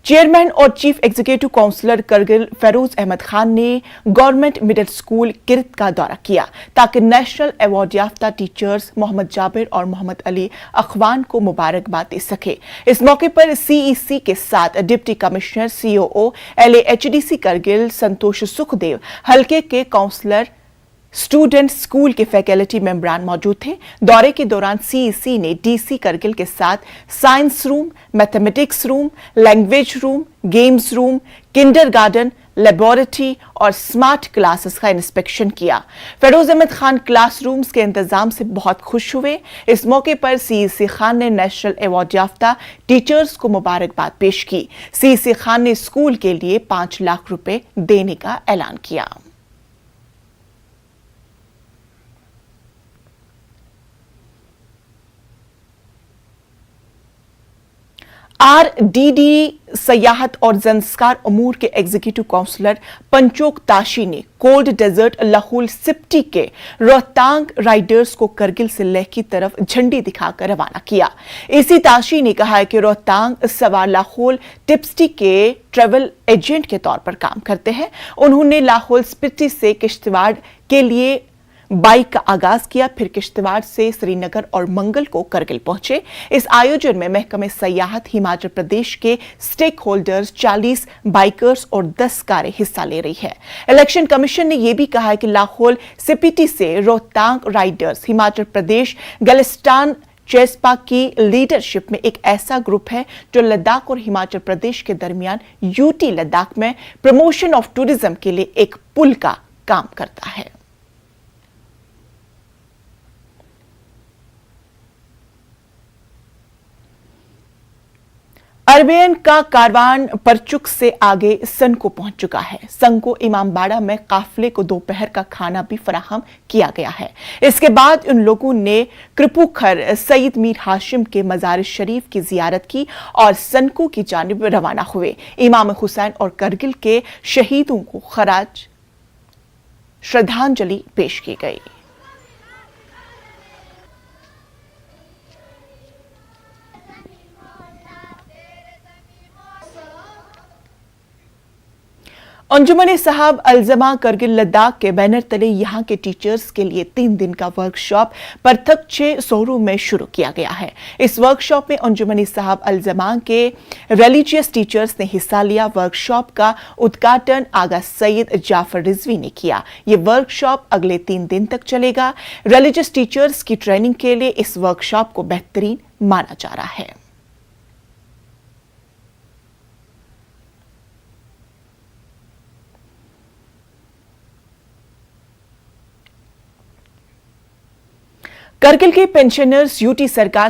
Chairman और chief executive councillor Kargil Feroz Ahmed Khan ने government middle school Kirat का दौरा किया ताकि नेशनल अवार्ड याफ्ता टीचर्स मोहम्मद जाबिर और मोहम्मद अली अखवान को मुबारकबाद दे सके। इस मौके पर सीईसी के साथ deputy commissioner COO LAHDC Kargil Santosh Sukhdev, हल्के के काउंसलर, स्टूडेंट, स्कूल के फैकल्टी मेंबरान मौजूद थे। दौरे के दौरान सीईसी ने डीसी करगिल के साथ science room, mathematics room, language room, games room, kindergarten, laboratory और स्मार्ट क्लासेस का इंस्पेक्शन किया। फेरोज अहमद खान क्लासरूम्स के इंतजाम से बहुत खुश हुए। इस मौके पर सीईसी खान ने नेशनल अवार्ड याफ्ता टीचर्स को मुबारकबाद पेश की। सीईसी खान ने स्कूल के लिए 5 लाख रुपए देने का ऐलान किया। RDD सयाहत और संस्कार अमूर के एग्जीक्यूटिव काउंसलर पंचोक ताशी ने कोल्ड डेजर्ट लाहौल सिप्टी के रोहतांग राइडर्स को करगिल से लेह की तरफ झंडी दिखाकर रवाना किया। एसी ताशी ने कहा है कि रोहतांग सवार लाहौल टिप्सटी के ट्रैवल एजेंट के तौर पर काम करते हैं। उन्होंने लाहौल स्पिति से किश्तवाड़ के लिए बाइक का आगाज किया, फिर किश्तवाड़ से श्रीनगर और मंगल को करगिल पहुंचे। इस आयोजन में महकमे सयाहत, हिमाचल प्रदेश के स्टेक होल्डर्स, 40 बाइकर्स और 10 कारें हिस्सा ले रही है। इलेक्शन कमीशन ने यह भी कहा है कि लाहौल सिपिटी से रोहतांग राइडर्स हिमाचल प्रदेश गलिस्तान चेस्पा की लीडरशिप में एक ऐसा ग्रुप है जो लद्दाख और हिमाचल प्रदेश के दरमियान यूटी लद्दाख में प्रमोशन ऑफ टूरिज्म के लिए एक पुल का काम करता है। अरबियन का कारवान परचुक से आगे सन को पहुंच चुका है। सन को इमामबाड़ा में काफिले को दोपहर का खाना भी फराहम किया गया है। इसके बाद उन लोगों ने कृपुखर सईद मीर हाशिम के मजार शरीफ की जियारत की और सनको की जानिब रवाना हुए। इमाम हुसैन और करगिल के शहीदों को खराज श्रद्धांजलि पेश की गई। अंजुमन साहब अलजमा करगिल लद्दाख के बैनर तले यहां के टीचर्स के लिए 3 दिन का वर्कशॉप परथकचे शोरूम में शुरू किया गया है। इस वर्कशॉप में अंजुमन साहब अलजमा के रिलीजियस टीचर्स ने हिस्सा लिया। वर्कशॉप का उद्घाटन आगा सैयद जाफर रिजवी ने किया। यह वर्कशॉप अगले 3 दिन तक चलेगा। रिलीजियस टीचर्स की ट्रेनिंग के लिए इस वर्कशॉप को बेहतरीन माना जा रहा है। करगिल के पेंशनर्स यूटी सरकार से